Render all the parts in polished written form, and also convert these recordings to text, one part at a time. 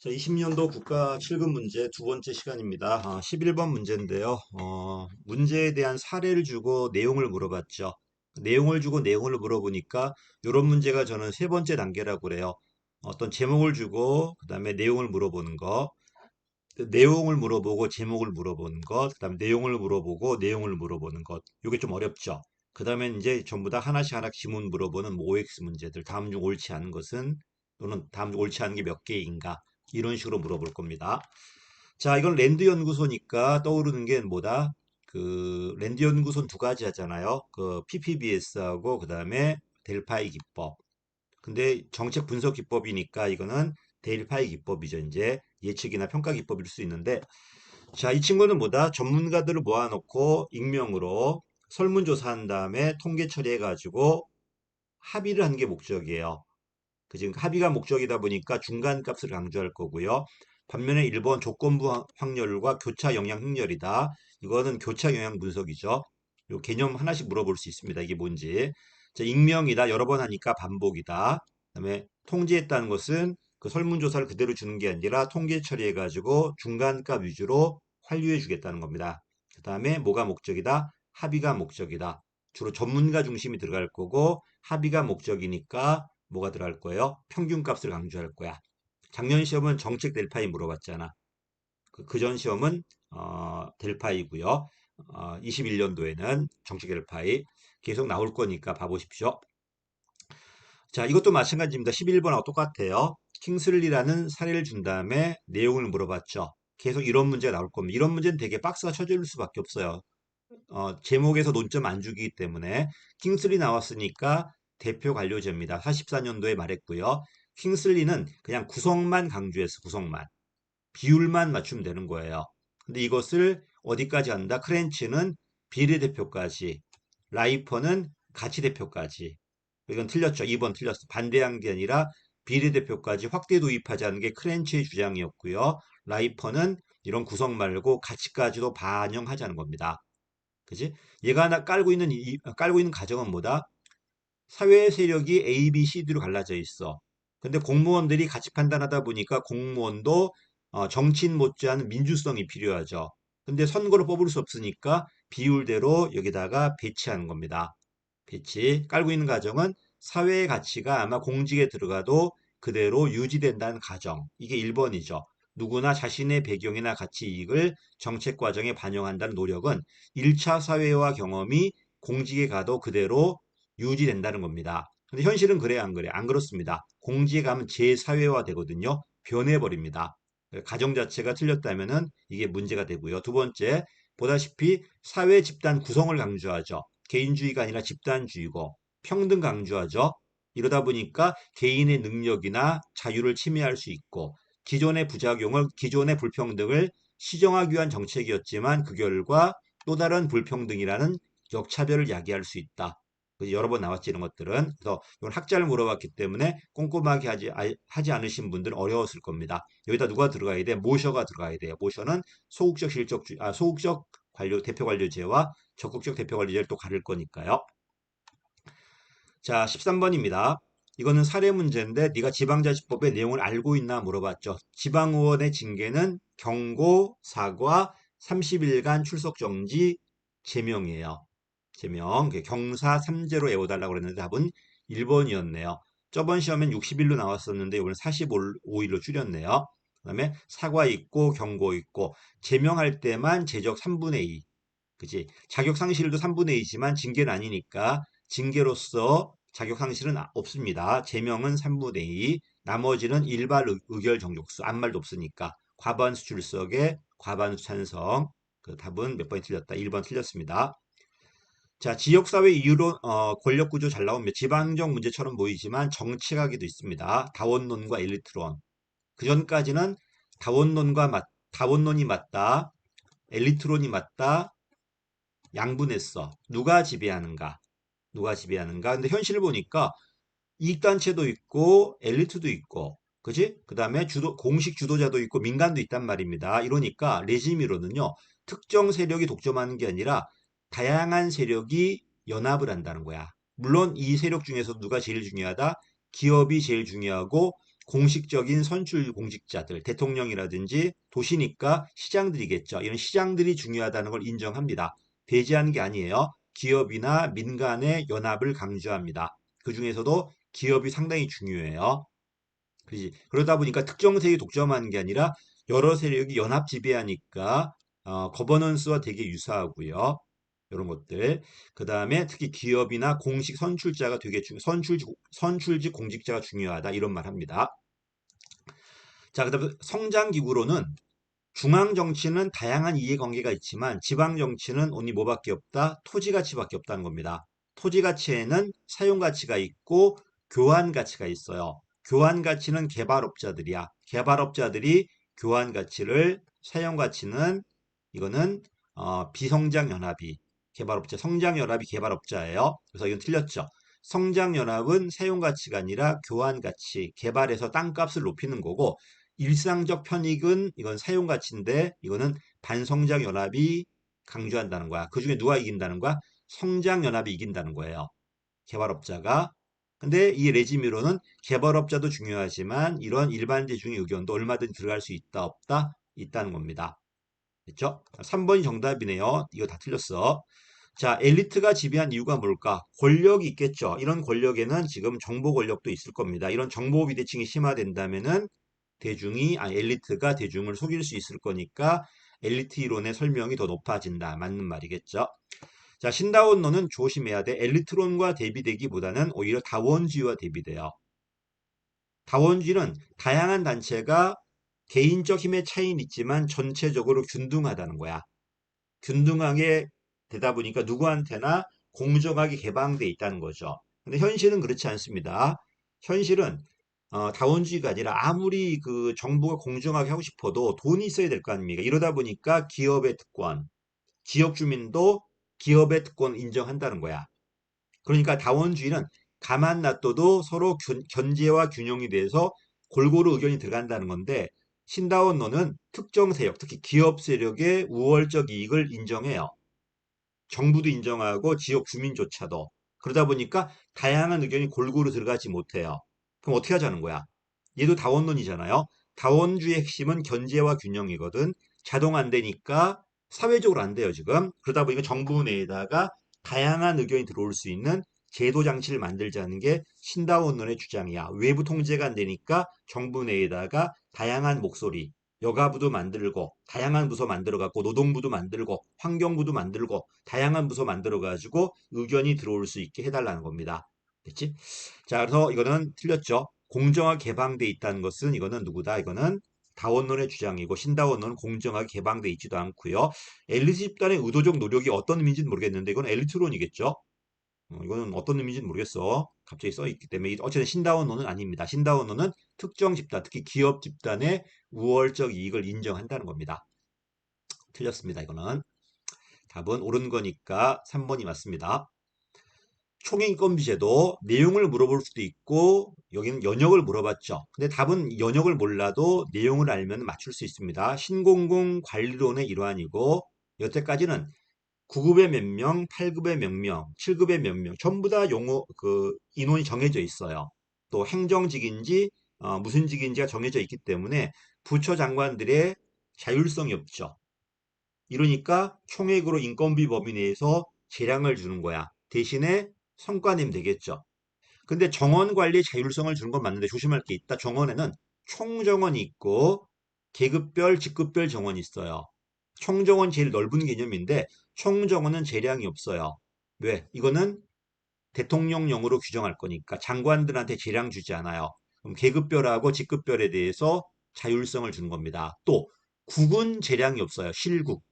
자, 20년도 국가 7급 문제 두 번째 시간입니다. 11번 문제인데요. 문제에 대한 사례를 주고 내용을 물어봤죠. 내용을 주고 내용을 물어보니까 이런 문제가 저는 세 번째 단계라고 그래요. 어떤 제목을 주고 그다음에 내용을 물어보는 거, 내용을 물어보고 제목을 물어보는 것, 그다음에 내용을 물어보고 내용을 물어보는 것. 이게 좀 어렵죠. 그다음에 이제 전부 다 하나씩 하나씩 지문 물어보는 뭐 OX 문제들. 다음 중 옳지 않은 것은 또는 다음 중 옳지 않은 게 몇 개인가? 이런 식으로 물어볼 겁니다. 자, 이건 랜드 연구소니까 떠오르는 게 뭐다? 그 랜드 연구소는 두 가지 하잖아요. 그 PPBS하고 그다음에 델파이 기법. 근데 정책 분석 기법이니까 이거는 델파이 기법이죠. 이제 예측이나 평가 기법일 수 있는데, 자, 이 친구는 뭐다? 전문가들을 모아놓고 익명으로 설문조사한 다음에 통계 처리해가지고 합의를 한 게 목적이에요. 그 지금 합의가 목적이다 보니까 중간 값을 강조할 거고요. 반면에 1번 조건부 확률과 교차 영향 확률이다. 이거는 교차 영향 분석이죠. 요 개념 하나씩 물어볼 수 있습니다. 이게 뭔지. 자, 익명이다. 여러 번 하니까 반복이다. 그다음에 통지했다는 것은 그 설문조사를 그대로 주는 게 아니라 통계 처리해가지고 중간값 위주로 환류해 주겠다는 겁니다. 그다음에 뭐가 목적이다? 합의가 목적이다. 주로 전문가 중심이 들어갈 거고 합의가 목적이니까 뭐가 들어갈 거예요? 평균값을 강조할 거야. 작년 시험은 정책 델파이 물어봤잖아. 그전 시험은 델파이고요. 21년도에는 정책 델파이 계속 나올 거니까 봐보십시오. 자, 이것도 마찬가지입니다. 11번하고 똑같아요. 킹슬리라는 사례를 준 다음에 내용을 물어봤죠. 계속 이런 문제가 나올 겁니다. 이런 문제는 되게 박스가 쳐질 수밖에 없어요. 제목에서 논점 안 주기 때문에 킹슬리 나왔으니까 대표 관료제입니다. 44년도에 말했고요. 킹슬리는 그냥 구성만 강조해서 구성만. 비율만 맞추면 되는 거예요. 근데 이것을 어디까지 한다? 크렌치는 비례대표까지, 라이퍼는 가치대표까지. 이건 틀렸죠. 2번 틀렸어. 반대한 게 아니라 비례대표까지 확대 도입하자는 게 크렌치의 주장이었고요. 라이퍼는 이런 구성 말고 가치까지도 반영하자는 겁니다. 그지? 얘가 하나 깔고 있는 가정은 뭐다? 사회 세력이 A, B, C, D로 갈라져 있어. 근데 공무원들이 같이 판단하다 보니까 공무원도 정치인 못지않은 민주성이 필요하죠. 근데 선거를 뽑을 수 없으니까 비율대로 여기다가 배치하는 겁니다. 배치. 깔고 있는 가정은 사회의 가치가 아마 공직에 들어가도 그대로 유지된다는 가정. 이게 1번이죠. 누구나 자신의 배경이나 가치 이익을 정책 과정에 반영한다는 노력은 1차 사회화 경험이 공직에 가도 그대로 유지된다는 겁니다. 근데 현실은 그래야 안 그래? 안 그렇습니다. 공직에 가면 재사회화 되거든요. 변해버립니다. 가정 자체가 틀렸다면은 이게 문제가 되고요. 두 번째, 보다시피 사회 집단 구성을 강조하죠. 개인주의가 아니라 집단주의고 평등 강조하죠. 이러다 보니까 개인의 능력이나 자유를 침해할 수 있고 기존의 불평등을 시정하기 위한 정책이었지만 그 결과 또 다른 불평등이라는 역차별을 야기할 수 있다. 여러 번 나왔지 이런 것들은. 그래서 이건 학자를 물어봤기 때문에 꼼꼼하게 하지 않으신 분들은 어려웠을 겁니다. 여기다 누가 들어가야 돼? 모셔가 들어가야 돼요. 모셔는 소극적 대표 관료제와 적극적 대표 관료제를 또 가릴 거니까요. 자, 13번입니다. 이거는 사례 문제인데 네가 지방자치법의 내용을 알고 있나 물어봤죠. 지방의원의 징계는 경고, 사과, 30일간 출석 정지, 제명이에요. 제명, 경사 3제로 외워달라고 그랬는데 답은 1번이었네요. 저번 시험엔 60일로 나왔었는데 오늘 45일로 줄였네요. 그 다음에 사과 있고 경고 있고 제명할 때만 제적 3분의 2. 그치? 자격 상실도 3분의 2지만 징계는 아니니까 징계로서 자격 상실은 없습니다. 제명은 3분의 2, 나머지는 일반 의결 정족수, 아무 말도 없으니까 과반수 출석에 과반수 찬성. 그 답은 몇 번이 틀렸다? 1번 틀렸습니다. 자, 지역사회 이유로 권력구조 잘 나오면 지방정 문제처럼 보이지만 정치학에도 있습니다. 다원론과 엘리트론. 그 전까지는 다원론이 맞다, 엘리트론이 맞다, 양분했어. 누가 지배하는가? 누가 지배하는가? 근데 현실을 보니까 이익단체도 있고 엘리트도 있고 그지? 그 다음에 공식 주도자도 있고 민간도 있단 말입니다. 이러니까 레지미로는요. 특정 세력이 독점하는 게 아니라 다양한 세력이 연합을 한다는 거야. 물론 이 세력 중에서 누가 제일 중요하다? 기업이 제일 중요하고 공식적인 선출 공직자들, 대통령이라든지 도시니까 시장들이겠죠. 이런 시장들이 중요하다는 걸 인정합니다. 배제하는 게 아니에요. 기업이나 민간의 연합을 강조합니다. 그 중에서도 기업이 상당히 중요해요. 그지? 그러다 보니까 특정 세력이 독점하는 게 아니라 여러 세력이 연합 지배하니까 거버넌스와 되게 유사하고요. 이런 것들. 그 다음에 특히 기업이나 공식 선출자가 되게 선출직 공직자가 중요하다. 이런 말 합니다. 자, 그다음에 성장 기구로는 중앙 정치는 다양한 이해관계가 있지만 지방 정치는 only 뭐밖에 없다? 토지 가치밖에 없다는 겁니다. 토지 가치에는 사용 가치가 있고 교환 가치가 있어요. 교환 가치는 개발업자들이야. 개발업자들이 교환 가치를 사용 가치는 이거는 비성장 연합이 개발업자, 성장 연합이 개발업자예요. 그래서 이건 틀렸죠. 성장 연합은 사용 가치가 아니라 교환 가치, 개발해서 땅값을 높이는 거고 일상적 편익은 이건 사용 가치인데 이거는 반성장 연합이 강조한다는 거야. 그 중에 누가 이긴다는 거야? 성장 연합이 이긴다는 거예요. 개발업자가. 근데 이 레지미로는 개발업자도 중요하지만 이런 일반 대중의 의견도 얼마든지 들어갈 수 있다 없다 있다는 겁니다. 됐죠? 3번이 정답이네요. 이거 다 틀렸어. 자, 엘리트가 지배한 이유가 뭘까? 권력이 있겠죠. 이런 권력에는 지금 정보 권력도 있을 겁니다. 이런 정보 비대칭이 심화된다면은 엘리트가 대중을 속일 수 있을 거니까 엘리트 이론의 설명이 더 높아진다. 맞는 말이겠죠. 자, 신다운론은 조심해야 돼. 엘리트론과 대비되기보다는 오히려 다원주의와 대비돼요. 다원주의는 다양한 단체가 개인적 힘의 차이는 있지만 전체적으로 균등하다는 거야. 균등하게 되다 보니까 누구한테나 공정하게 개방돼 있다는 거죠. 근데 현실은 그렇지 않습니다. 현실은 다원주의가 아니라 아무리 그 정부가 공정하게 하고 싶어도 돈이 있어야 될 거 아닙니까? 이러다 보니까 기업의 특권, 지역 주민도 기업의 특권 인정한다는 거야. 그러니까 다원주의는 가만 놔둬도 서로 견제와 균형이 돼서 골고루 의견이 들어간다는 건데 신다원론은 특정 세력, 특히 기업 세력의 우월적 이익을 인정해요. 정부도 인정하고 지역 주민조차도. 그러다 보니까 다양한 의견이 골고루 들어가지 못해요. 그럼 어떻게 하자는 거야? 얘도 다원론이잖아요. 다원주의 핵심은 견제와 균형이거든. 자동 안 되니까 사회적으로 안 돼요, 지금. 그러다 보니까 정부 내에다가 다양한 의견이 들어올 수 있는 제도 장치를 만들자는 게 신다원론의 주장이야. 외부 통제가 안 되니까 정부 내에다가 다양한 목소리, 여가부도 만들고 다양한 부서 만들어 갖고 노동부도 만들고 환경부도 만들고 다양한 부서 만들어 가지고 의견이 들어올 수 있게 해달라는 겁니다. 됐지? 자, 그래서 이거는 틀렸죠. 공정하게 개방돼 있다는 것은 이거는 누구다? 이거는 다원론의 주장이고 신다원론은 공정하게 개방돼 있지도 않고요. 엘리트 집단의 의도적 노력이 어떤 의미인지는 모르겠는데 이건 엘리트론이겠죠. 이거는 어떤 의미인지는 모르겠어. 갑자기 써 있기 때문에 어쨌든 신다원론은 아닙니다. 신다원론은 특정 집단, 특히 기업 집단의 우월적 이익을 인정한다는 겁니다. 틀렸습니다. 이거는 답은 옳은 거니까 3번이 맞습니다. 총인건비제도 내용을 물어볼 수도 있고 여기는 연역을 물어봤죠. 근데 답은 연역을 몰라도 내용을 알면 맞출 수 있습니다. 신공공 관리론의 일환이고 여태까지는 9급에 몇 명, 8급에 몇 명, 7급에 몇 명, 전부 다 용어, 인원이 정해져 있어요. 또 행정직인지, 무슨 직인지가 정해져 있기 때문에 부처 장관들의 자율성이 없죠. 이러니까 총액으로 인건비 범위 내에서 재량을 주는 거야. 대신에 성과 내면 되겠죠. 근데 정원 관리에 자율성을 주는 건 맞는데 조심할 게 있다. 정원에는 총정원이 있고 계급별, 직급별 정원이 있어요. 총정원 제일 넓은 개념인데 총정원은 재량이 없어요. 왜? 이거는 대통령령으로 규정할 거니까 장관들한테 재량 주지 않아요. 그럼 계급별하고 직급별에 대해서 자율성을 주는 겁니다. 또 국은 재량이 없어요. 실국.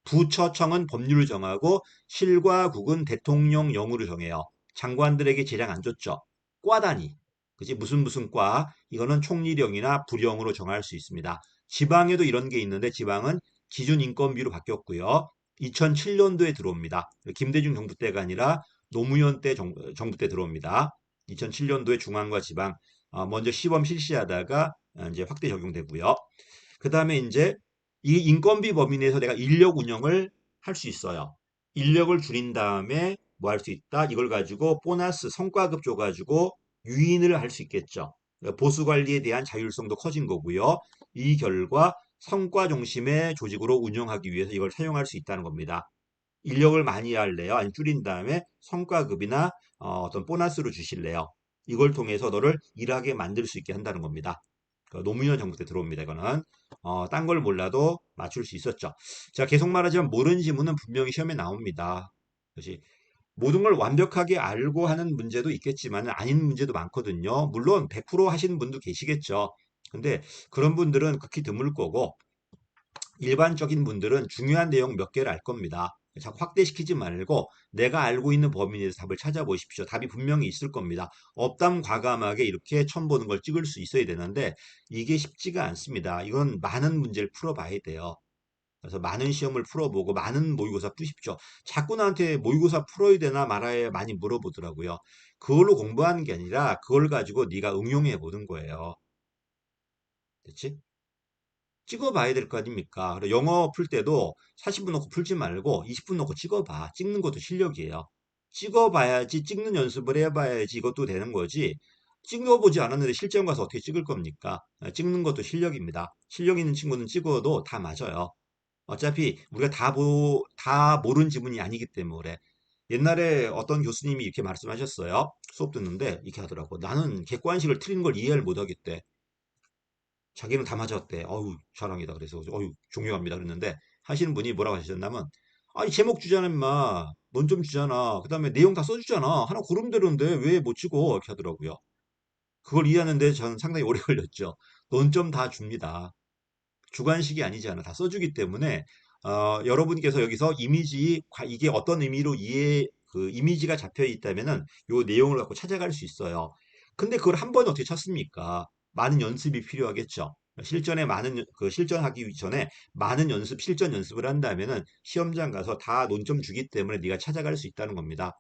부처청은 법률을 정하고 실과 국은 대통령령으로 정해요. 장관들에게 재량 안 줬죠. 과 단위. 그지? 무슨 과. 이거는 총리령이나 부령으로 정할 수 있습니다. 지방에도 이런 게 있는데 지방은 기준 인건비로 바뀌었고요. 2007년도에 들어옵니다. 김대중 정부 때가 아니라 노무현 때 정부 때 들어옵니다. 2007년도에 중앙과 지방 먼저 시범 실시하다가 이제 확대 적용되고요. 그 다음에 이제 이 인건비 범위 내에서 내가 인력 운영을 할 수 있어요. 인력을 줄인 다음에 뭐 할 수 있다? 이걸 가지고 보너스 성과급 줘가지고 유인을 할 수 있겠죠. 보수 관리에 대한 자율성도 커진 거고요. 이 결과 성과 중심의 조직으로 운영하기 위해서 이걸 사용할 수 있다는 겁니다. 인력을 많이 할래요? 아니면 줄인 다음에 성과급이나 떤 보너스로 주실래요? 이걸 통해서 너를 일하게 만들 수 있게 한다는 겁니다. 노무현 정부 때 들어옵니다. 이거는 딴 걸 몰라도 맞출 수 있었죠. 제가 계속 말하지만 모르는 지문은 분명히 시험에 나옵니다. 그것이 모든 걸 완벽하게 알고 하는 문제도 있겠지만 아닌 문제도 많거든요. 물론 100% 하시는 분도 계시겠죠. 근데 그런 분들은 극히 드물 거고 일반적인 분들은 중요한 내용 몇 개를 알 겁니다. 자꾸 확대시키지 말고 내가 알고 있는 범위 내에서 답을 찾아보십시오. 답이 분명히 있을 겁니다. 없담 과감하게 이렇게 처음 보는 걸 찍을 수 있어야 되는데 이게 쉽지가 않습니다. 이건 많은 문제를 풀어봐야 돼요. 그래서 많은 시험을 풀어보고 많은 모의고사 푸십시오. 자꾸 나한테 모의고사 풀어야 되나 말아야 많이 물어보더라고요. 그걸로 공부하는 게 아니라 그걸 가지고 네가 응용해 보는 거예요. 됐지? 찍어봐야 될 거 아닙니까? 그리고 영어 풀 때도 40분 놓고 풀지 말고 20분 놓고 찍어봐. 찍는 것도 실력이에요. 찍어봐야지, 찍는 연습을 해봐야지 이것도 되는 거지. 찍어보지 않았는데 실전 가서 어떻게 찍을 겁니까? 찍는 것도 실력입니다. 실력 있는 친구는 찍어도 다 맞아요. 어차피 우리가 다 모르는 지문이 아니기 때문에. 옛날에 어떤 교수님이 이렇게 말씀하셨어요. 수업 듣는데 이렇게 하더라고. 나는 객관식을 틀린 걸 이해를 못 하겠대. 자기는 다 맞았대. 어우, 자랑이다. 그래서, 어유, 존경합니다. 그랬는데, 하시는 분이 뭐라고 하셨냐면, 아니, 제목 주잖아, 임마. 논점 주잖아. 그 다음에 내용 다 써주잖아. 하나 고르면 되는데, 왜 못 찍어? 이렇게 하더라고요. 그걸 이해하는데 저는 상당히 오래 걸렸죠. 논점 다 줍니다. 주관식이 아니잖아. 다 써주기 때문에, 여러분께서 여기서 이게 어떤 의미로 그 이미지가 잡혀 있다면은, 요 내용을 갖고 찾아갈 수 있어요. 근데 그걸 한 번에 어떻게 찾습니까? 많은 연습이 필요하겠죠. 실전하기 전에 많은 실전 연습을 한다면은 시험장 가서 다 논점 주기 때문에 네가 찾아갈 수 있다는 겁니다.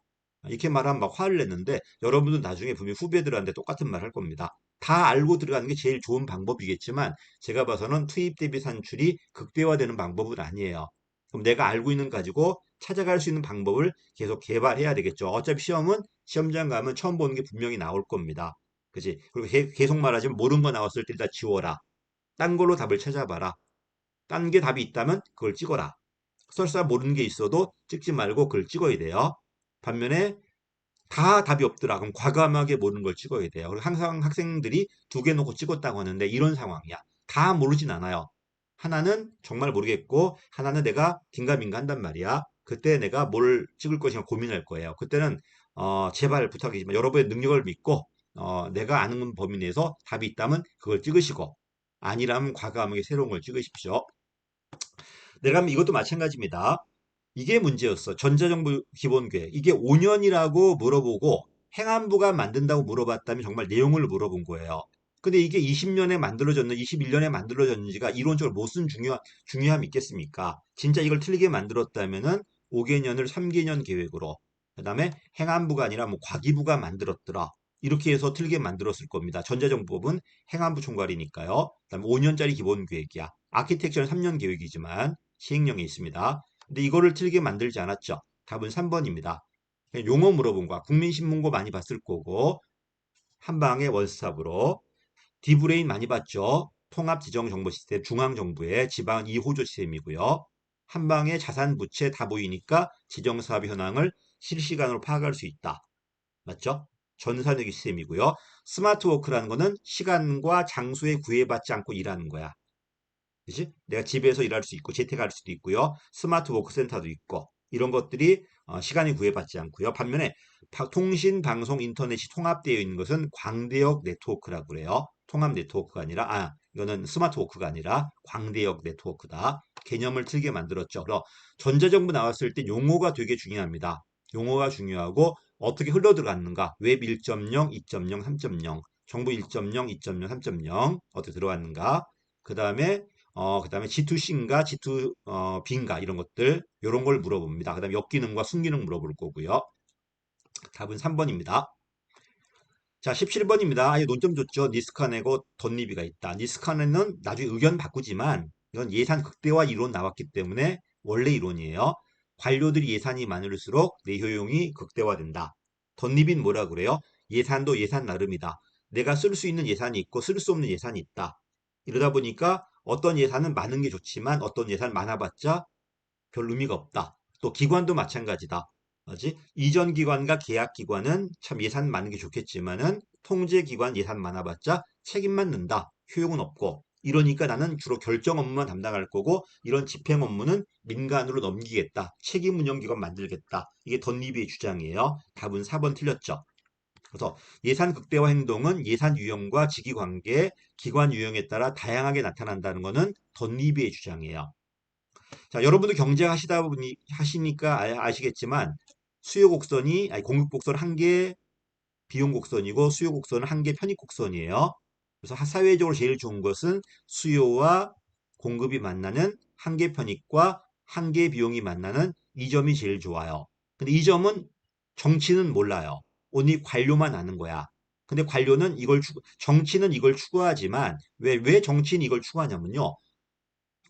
이렇게 말하면 막 화를 냈는데 여러분도 나중에 분명히 후배들한테 똑같은 말 할 겁니다. 다 알고 들어가는 게 제일 좋은 방법이겠지만 제가 봐서는 투입 대비 산출이 극대화되는 방법은 아니에요. 그럼 내가 알고 있는 가지고 찾아갈 수 있는 방법을 계속 개발해야 되겠죠. 어차피 시험은 시험장 가면 처음 보는 게 분명히 나올 겁니다. 그지? 그리고 계속 말하자면 모르는 거 나왔을 때 다 지워라. 딴 걸로 답을 찾아봐라. 딴 게 답이 있다면 그걸 찍어라. 설사 모르는 게 있어도 찍지 말고 그걸 찍어야 돼요. 반면에 다 답이 없더라. 그럼 과감하게 모르는 걸 찍어야 돼요. 그리고 항상 학생들이 두 개 놓고 찍었다고 하는데 이런 상황이야. 다 모르진 않아요. 하나는 정말 모르겠고 하나는 내가 긴가민가 한단 말이야. 그때 내가 뭘 찍을 것인가 고민할 거예요. 그때는 제발 부탁이지만 여러분의 능력을 믿고 내가 아는 범위 내에서 답이 있다면 그걸 찍으시고 아니라면 과감하게 새로운 걸 찍으십시오. 내가 이것도 마찬가지입니다. 이게 문제였어. 전자정부 기본계획. 이게 5년이라고 물어보고 행안부가 만든다고 물어봤다면 정말 내용을 물어본 거예요. 근데 이게 20년에 만들어졌는 21년에 만들어졌는지가 이론적으로 무슨 중요함이 있겠습니까? 진짜 이걸 틀리게 만들었다면은 5개년을 3개년 계획으로 그다음에 행안부가 아니라 뭐 과기부가 만들었더라. 이렇게 해서 틀리게 만들었을 겁니다. 전자정부법은 행안부 총괄이니까요. 그다음에 5년짜리 기본계획이야. 아키텍처는 3년 계획이지만 시행령이 있습니다. 근데 이거를 틀리게 만들지 않았죠. 답은 3번입니다. 용어 물어본 거야. 국민신문고 많이 봤을 거고 한방의 원스톱으로 디브레인 많이 봤죠. 통합지정정보시스템 중앙정부의 지방 2호조 시스템이고요. 한방의 자산 부채 다 보이니까 지정사업 현황을 실시간으로 파악할 수 있다. 맞죠? 전산회계 시스템이고요. 스마트워크라는 거는 시간과 장소에 구애받지 않고 일하는 거야. 그지? 내가 집에서 일할 수 있고 재택할 수도 있고요. 스마트 워크센터도 있고 이런 것들이 시간이 구애받지 않고요. 반면에 통신, 방송, 인터넷이 통합되어 있는 것은 광대역 네트워크라고 그래요. 통합 네트워크가 아니라 이거는 스마트 워크가 아니라 광대역 네트워크다. 개념을 틀게 만들었죠. 그래서 전자정부 나왔을 때 용어가 되게 중요합니다. 용어가 중요하고 어떻게 흘러 들어갔는가? 웹 1.0, 2.0, 3.0, 정부 1.0, 2.0, 3.0 어떻게 들어갔는가? 그다음에 G2C인가 G2B인가 이런 것들 이런 걸 물어봅니다. 그다음에 역기능과 순기능 물어볼 거고요. 답은 3번입니다. 자, 17번입니다. 아예 논점 줬죠. 니스카네고 덧니비가 있다. 니스카네는 나중에 의견 바꾸지만 이건 예산 극대화 이론 나왔기 때문에 원래 이론이에요. 관료들이 예산이 많을수록 내 효용이 극대화된다. 덧니비는 뭐라 그래요? 예산도 예산 나름이다. 내가 쓸 수 있는 예산이 있고 쓸 수 없는 예산이 있다. 이러다 보니까 어떤 예산은 많은 게 좋지만 어떤 예산 많아봤자 별 의미가 없다. 또 기관도 마찬가지다. 뭐지? 이전 기관과 계약 기관은 참 예산 많은 게 좋겠지만은 통제 기관 예산 많아봤자 책임만 는다. 효용은 없고. 이러니까 나는 주로 결정 업무만 담당할 거고 이런 집행 업무는 민간으로 넘기겠다. 책임 운영 기관 만들겠다. 이게 덧니비의 주장이에요. 답은 4번 틀렸죠. 그래서 예산 극대화 행동은 예산 유형과 직위 관계, 기관 유형에 따라 다양하게 나타난다는 것은 덧니비의 주장이에요. 자, 여러분도 경제하시다 보니 하시니까 아시겠지만 수요 곡선이 아니 공급 곡선 한 개, 비용 곡선이고 수요 곡선은 한 개, 편익 곡선이에요. 그래서 사회적으로 제일 좋은 것은 수요와 공급이 만나는 한 개 편익과 한 개 비용이 만나는 이 점이 제일 좋아요. 근데 이 점은 정치는 몰라요. 오직 관료만 아는 거야. 근데 관료는 정치는 이걸 추구하지만 왜 정치는 이걸 추구하냐면요.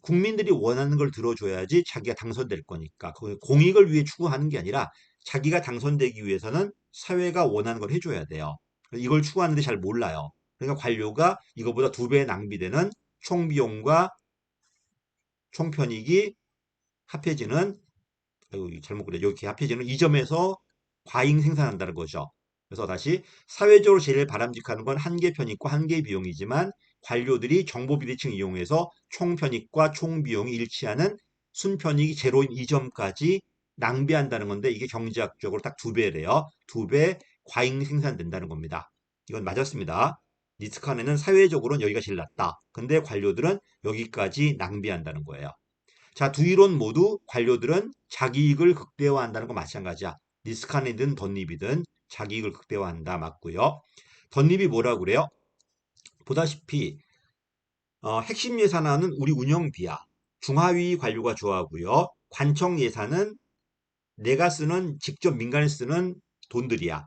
국민들이 원하는 걸 들어줘야지 자기가 당선될 거니까. 공익을 위해 추구하는 게 아니라 자기가 당선되기 위해서는 사회가 원하는 걸 해줘야 돼요. 이걸 추구하는데 잘 몰라요. 그러니까 관료가 이거보다 2배 낭비되는 총비용과 총편익이 합해지는 아이고, 잘못 그래. 이렇게 합해지는 이 점에서 과잉 생산한다는 거죠. 그래서 다시 사회적으로 제일 바람직한 건 한계 편익과 한계 비용이지만 관료들이 정보 비대칭 이용해서 총 편익과 총 비용이 일치하는 순편익이 제로인 이 점까지 낭비한다는 건데 이게 경제학적으로 딱 2배래요. 2배 과잉 생산된다는 겁니다. 이건 맞았습니다. 니스칸에는 사회적으로는 여기가 제일 낫다. 근데 관료들은 여기까지 낭비한다는 거예요. 자, 두 이론 모두 관료들은 자기 이익을 극대화한다는 거 마찬가지야. 리스칸이든 덧립이든 자기 이익을 극대화한다. 맞고요. 덧립이 뭐라고 그래요? 보다시피 핵심 예산안은 우리 운영비야. 중하위 관료가 좋아하고요. 관청 예산은 내가 쓰는 직접 민간에 쓰는 돈들이야.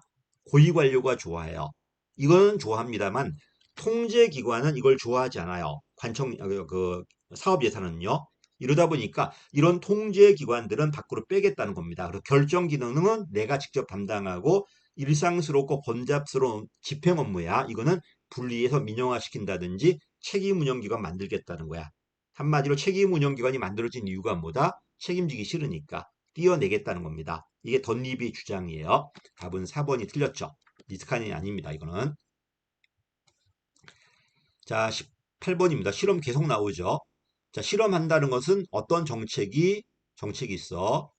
고위 관료가 좋아해요. 이거는 좋아합니다만 통제기관은 이걸 좋아하지 않아요. 그 사업 예산은요. 이러다 보니까 이런 통제기관들은 밖으로 빼겠다는 겁니다. 그리고 결정 기능은 내가 직접 담당하고 일상스럽고 번잡스러운 집행 업무야. 이거는 분리해서 민영화시킨다든지 책임 운영기관 만들겠다는 거야. 한마디로 책임 운영기관이 만들어진 이유가 뭐다? 책임지기 싫으니까. 띄어내겠다는 겁니다. 이게 덧립의 주장이에요. 답은 4번이 틀렸죠. 리스칸이 아닙니다. 이거는. 자, 18번입니다. 실험 계속 나오죠. 자, 실험한다는 것은 어떤 정책이 있어.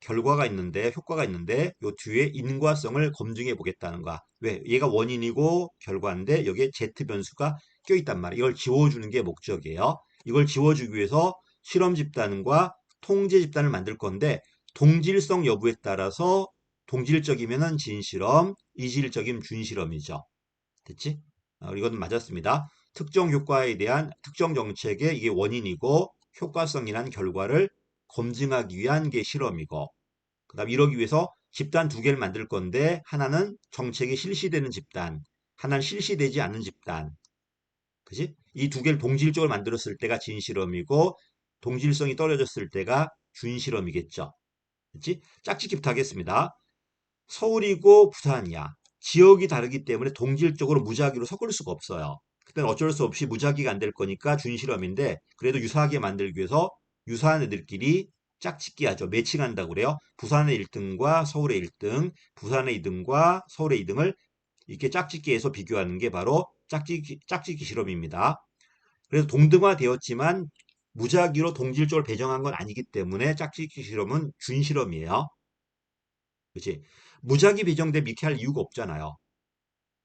결과가 있는데, 효과가 있는데, 요 뒤에 인과성을 검증해 보겠다는 거야. 왜? 얘가 원인이고 결과인데, 여기에 Z 변수가 껴있단 말이야. 이걸 지워주는 게 목적이에요. 이걸 지워주기 위해서 실험 집단과 통제 집단을 만들 건데, 동질성 여부에 따라서 동질적이면은 진실험, 이질적이면 준실험이죠. 됐지? 이건 맞았습니다. 특정 효과에 대한 특정 정책의 이게 원인이고 효과성이란 결과를 검증하기 위한 게 실험이고 그다음 이러기 위해서 집단 2개를 만들 건데 하나는 정책이 실시되는 집단, 하나는 실시되지 않는 집단. 그지? 이 2개를 동질적으로 만들었을 때가 진실험이고 동질성이 떨어졌을 때가 준실험이겠죠. 그치? 짝짓기부터 하겠습니다. 서울이고 부산이야. 지역이 다르기 때문에 동질적으로 무작위로 섞을 수가 없어요. 그때는 어쩔 수 없이 무작위가 안 될 거니까 준실험인데 그래도 유사하게 만들기 위해서 유사한 애들끼리 짝짓기 하죠. 매칭한다고 그래요. 부산의 1등과 서울의 1등, 부산의 2등과 서울의 2등을 이렇게 짝짓기해서 비교하는 게 바로 짝짓기 실험입니다. 그래서 동등화되었지만 무작위로 동질적으로 배정한 건 아니기 때문에 짝짓기 실험은 준실험이에요. 그렇지? 무작위 배정되면 이렇게 할 이유가 없잖아요.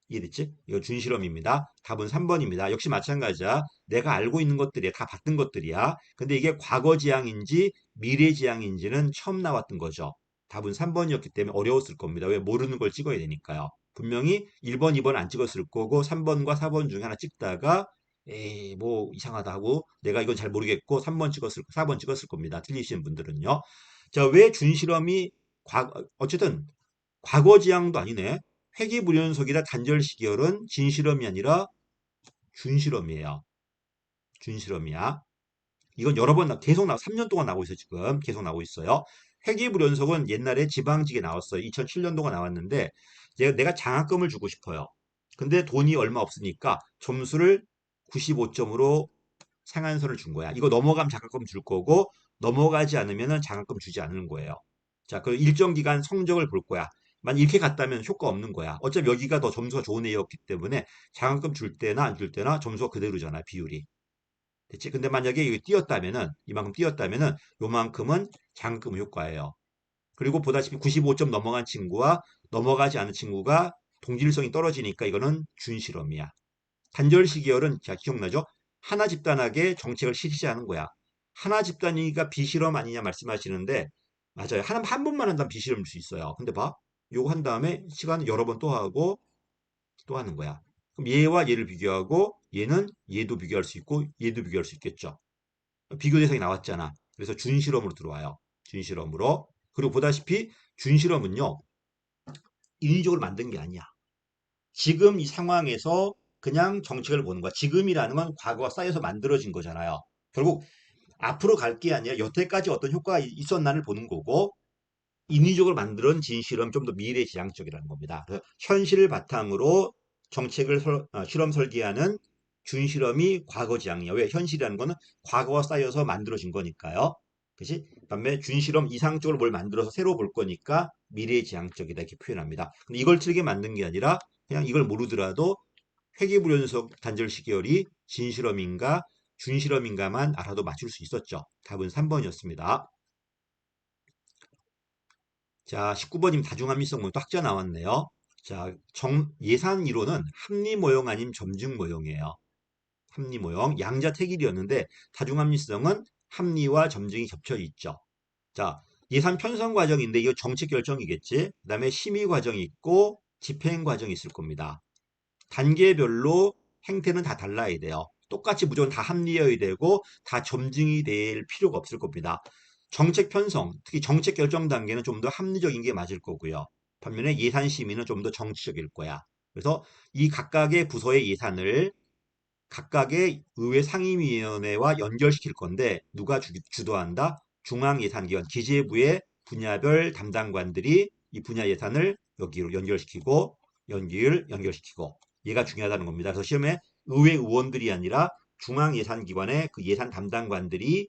이해됐지? 이거 준실험입니다. 답은 3번입니다. 역시 마찬가지야. 내가 알고 있는 것들이야. 다 봤던 것들이야. 근데 이게 과거 지향인지 미래 지향인지는 처음 나왔던 거죠. 답은 3번이었기 때문에 어려웠을 겁니다. 왜 모르는 걸 찍어야 되니까요. 분명히 1번, 2번 안 찍었을 거고 3번과 4번 중에 하나 찍다가 에이 뭐 이상하다 하고 내가 이건 잘 모르겠고 4번 찍었을 겁니다. 틀리신 분들은요. 자, 왜 준실험이 어쨌든 과거 지향도 아니네. 회귀불연속이라 단절 시결은 진실험이 아니라 준실험이에요. 준실험이야. 이건 여러 번 계속 3년 동안 나오고 있어요. 지금 계속 나오고 있어요. 회귀불연속은 옛날에 지방직에 나왔어요. 2007년도가 나왔는데 내가 장학금을 주고 싶어요. 근데 돈이 얼마 없으니까 점수를 95점으로 상한선을 준 거야. 이거 넘어가면 장학금 줄 거고 넘어가지 않으면 장학금 주지 않는 거예요. 자, 그 일정 기간 성적을 볼 거야. 만 이렇게 갔다면 효과 없는 거야. 어차피 여기가 더 점수가 좋은 애였기 때문에 장학금 줄 때나 안 줄 때나 점수가 그대로잖아, 비율이. 됐지? 근데 만약에 이거 뛰었다면은 이만큼 뛰었다면은 요만큼은 장학금 효과예요. 그리고 보다시피 95점 넘어간 친구와 넘어가지 않은 친구가 동질성이 떨어지니까 이거는 준실험이야. 단절시계열은 자, 기억나죠? 하나 집단에게 정책을 실시하는 거야. 하나 집단이니까 비실험 아니냐 말씀하시는데 맞아요. 한 번만 한다면 비실험일 수 있어요. 근데 봐. 요거 한 다음에 시간 여러 번 또 하고 또 하는 거야. 그럼 얘와 얘를 비교하고 얘는 얘도 비교할 수 있고 얘도 비교할 수 있겠죠. 비교 대상이 나왔잖아. 그래서 준실험으로 들어와요. 준실험으로. 그리고 보다시피 준실험은요. 인위적으로 만든 게 아니야. 지금 이 상황에서 그냥 정책을 보는 거야. 지금이라는 건 과거가 쌓여서 만들어진 거잖아요. 결국 앞으로 갈 게 아니라 여태까지 어떤 효과가 있었나를 보는 거고 인위적으로 만들어진 진실은 좀 더 미래지향적이라는 겁니다. 그래서 현실을 바탕으로 정책을 실험 설계하는 준실험이 과거지향이야. 왜? 현실이라는 거는 과거가 쌓여서 만들어진 거니까요. 그치? 그다음에 준실험 이상적으로 뭘 만들어서 새로 볼 거니까 미래지향적이다 이렇게 표현합니다. 근데 이걸 틀리게 만든 게 아니라 그냥 이걸 모르더라도 회계불연속 단절시계열이 진실험인가 준실험인가만 알아도 맞출 수 있었죠. 답은 3번이었습니다. 자, 19번님 다중합리성 모형 또 학자 나왔네요. 자, 예산 이론은 합리 모형 아닌 점증 모형이에요. 합리 모형, 양자택일이었는데 다중합리성은 합리와 점증이 겹쳐 있죠. 자, 예산 편성 과정인데 이거 정책 결정이겠지. 그다음에 심의 과정이 있고 집행 과정이 있을 겁니다. 단계별로 행태는 다 달라야 돼요. 똑같이 무조건 다 합리해야 되고 다 점증이 될 필요가 없을 겁니다. 정책 편성, 특히 정책 결정 단계는 좀 더 합리적인 게 맞을 거고요. 반면에 예산 심의는 좀 더 정치적일 거야. 그래서 이 각각의 부서의 예산을 각각의 의회 상임위원회와 연결시킬 건데 누가 주도한다? 중앙예산기관, 기재부의 분야별 담당관들이 이 분야 예산을 여기로 연결시키고 연결시키고 얘가 중요하다는 겁니다. 그래서 시험에 의회 의원들이 아니라 중앙예산기관의 그 예산 담당관들이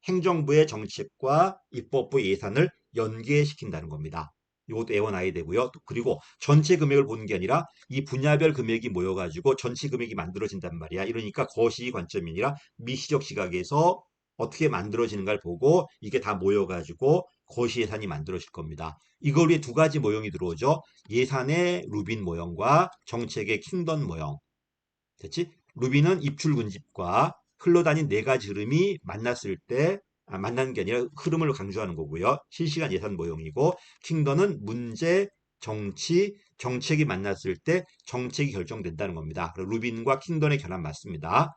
행정부의 정책과 입법부 예산을 연계시킨다는 겁니다. 이것도 애원해야 되고요. 그리고 전체 금액을 보는 게 아니라 이 분야별 금액이 모여가지고 전체 금액이 만들어진단 말이야. 이러니까 거시 관점이 아니라 미시적 시각에서 어떻게 만들어지는가를 보고 이게 다 모여가지고 거시 예산이 만들어질 겁니다. 이걸 위해 두 가지 모형이 들어오죠. 예산의 루빈 모형과 정책의 킹던 모형. 됐지? 루비는 입출군집과 흘러다닌 네 가지 흐름이 만났을 때 만나는 게 아니라 흐름을 강조하는 거고요. 실시간 예산 모형이고 킹더는 문제, 정치, 정책이 만났을 때 정책이 결정된다는 겁니다. 루빈과 킹던의 결합 맞습니다.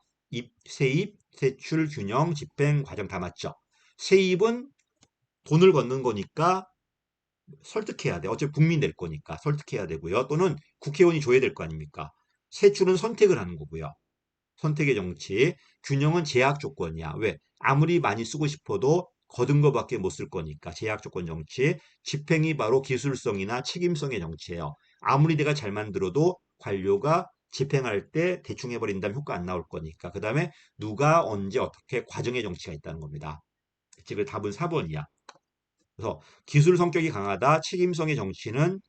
세입, 세출, 균형, 집행, 과정 다 맞죠. 세입은 돈을 걷는 거니까 설득해야 돼. 어차피 국민 낼 거니까 설득해야 되고요. 또는 국회의원이 줘야 될 거 아닙니까? 세출은 선택을 하는 거고요. 선택의 정치. 균형은 제약 조건이야. 왜? 아무리 많이 쓰고 싶어도 거둔 거밖에 못 쓸 거니까 제약 조건 정치. 집행이 바로 기술성이나 책임성의 정치예요. 아무리 내가 잘 만들어도 관료가 집행할 때 대충 해버린다면 효과 안 나올 거니까. 그 다음에 누가 언제 어떻게 과정의 정치가 있다는 겁니다. 즉 답은 4번이야. 그래서 기술 성격이 강하다. 책임성의 정치는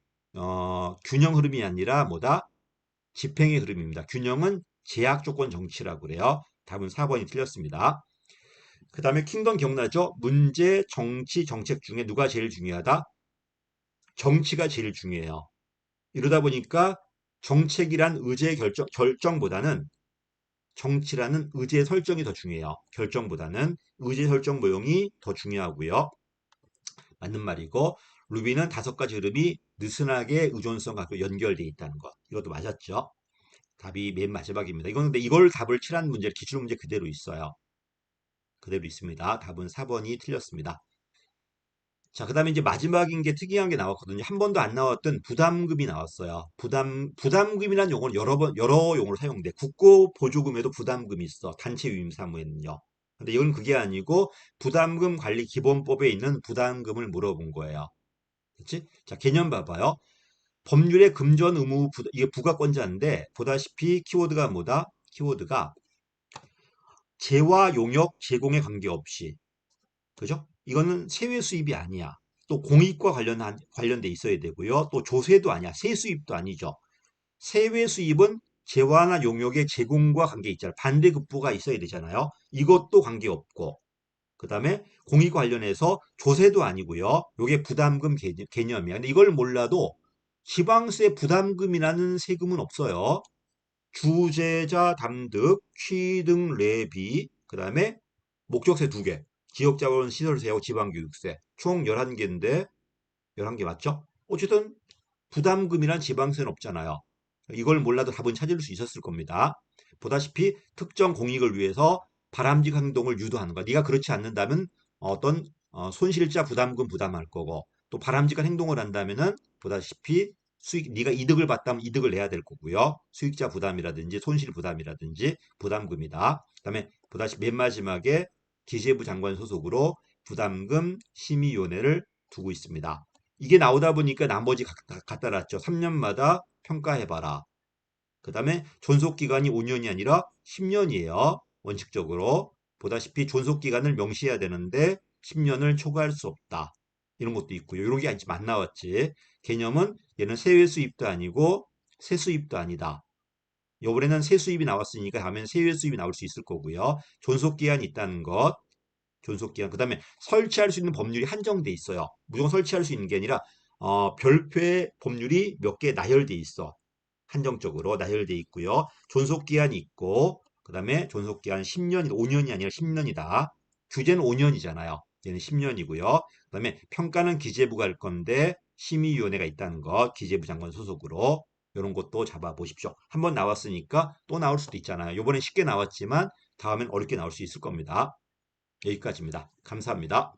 균형 흐름이 아니라 뭐다? 집행의 흐름입니다. 균형은 제약 조건 정치라고 그래요. 답은 4번이 틀렸습니다. 그 다음에 킹덤 기억나죠? 문제, 정치, 정책 중에 누가 제일 중요하다? 정치가 제일 중요해요. 이러다 보니까 정책이란 의제 결정보다는 정치라는 의제 설정이 더 중요해요. 결정보다는 의제 설정 모형이 더 중요하고요. 맞는 말이고 루비는 다섯 가지 흐름이 느슨하게 의존성 갖고 연결되어 있다는 것. 이것도 맞았죠. 답이 맨 마지막입니다. 이건 근데 이걸 답을 칠한 문제, 기출문제 그대로 있어요. 그대로 있습니다. 답은 4번이 틀렸습니다. 자, 그 다음에 이제 마지막인 게 특이한 게 나왔거든요. 한 번도 안 나왔던 부담금이 나왔어요. 부담금이라는 용어는 여러 용어로 사용돼. 국고 보조금에도 부담금이 있어. 단체 유임 사무에는요. 근데 이건 그게 아니고 부담금 관리 기본법에 있는 부담금을 물어본 거예요. 그치? 자, 개념 봐봐요. 법률의 금전 의무 이게 부가권자인데 보다시피 키워드가 뭐다? 키워드가 재와 용역 제공에 관계없이 그죠? 이거는 세외 수입이 아니야. 또 공익과 관련돼 있어야 되고요. 또 조세도 아니야. 세수입도 아니죠. 세외 수입은 재화나 용역의 제공과 관계 있잖아요. 반대급부가 있어야 되잖아요. 이것도 관계없고 그 다음에 공익 관련해서 조세도 아니고요. 요게 부담금 개념이야. 근데 이걸 몰라도 지방세 부담금이라는 세금은 없어요. 주재자 담득, 취등 레비, 그 다음에 목적세 2개, 지역자원 시설세하고 지방교육세 총 11개인데 11개 맞죠? 어쨌든 부담금이란 지방세는 없잖아요. 이걸 몰라도 답은 찾을 수 있었을 겁니다. 보다시피 특정 공익을 위해서 바람직한 행동을 유도하는 거. 네가 그렇지 않는다면 어떤 손실자 부담금 부담할 거고 또 바람직한 행동을 한다면은 보다시피 수익 네가 이득을 봤다면 이득을 내야 될 거고요. 수익자 부담이라든지 손실 부담이라든지 부담금이다. 그다음에 보다시피 맨 마지막에 기재부 장관 소속으로 부담금 심의위원회를 두고 있습니다. 이게 나오다 보니까 나머지 갖다 놨죠. 3년마다 평가해봐라. 그 다음에 존속기간이 5년이 아니라 10년이에요. 원칙적으로. 보다시피 존속기간을 명시해야 되는데 10년을 초과할 수 없다. 이런 것도 있고요. 이런 게 아직 안 나왔지. 개념은 얘는 세외 수입도 아니고 세수입도 아니다. 요번에는 세수입이 나왔으니까 다음엔 세외 수입이 나올 수 있을 거고요. 존속기한이 있다는 것. 존속기한. 그 다음에 설치할 수 있는 법률이 한정돼 있어요. 무조건 설치할 수 있는 게 아니라 별도의 법률이 몇 개 나열돼 있어. 한정적으로 나열돼 있고요. 존속기한이 있고 그 다음에 존속기한 10년, 5년이 아니라 10년이다. 규제는 5년이잖아요. 얘는 10년이고요. 그 다음에 평가는 기재부가 할 건데 심의위원회가 있다는 것, 기재부 장관 소속으로 이런 것도 잡아보십시오. 한번 나왔으니까 또 나올 수도 있잖아요. 이번엔 쉽게 나왔지만 다음엔 어렵게 나올 수 있을 겁니다. 여기까지입니다. 감사합니다.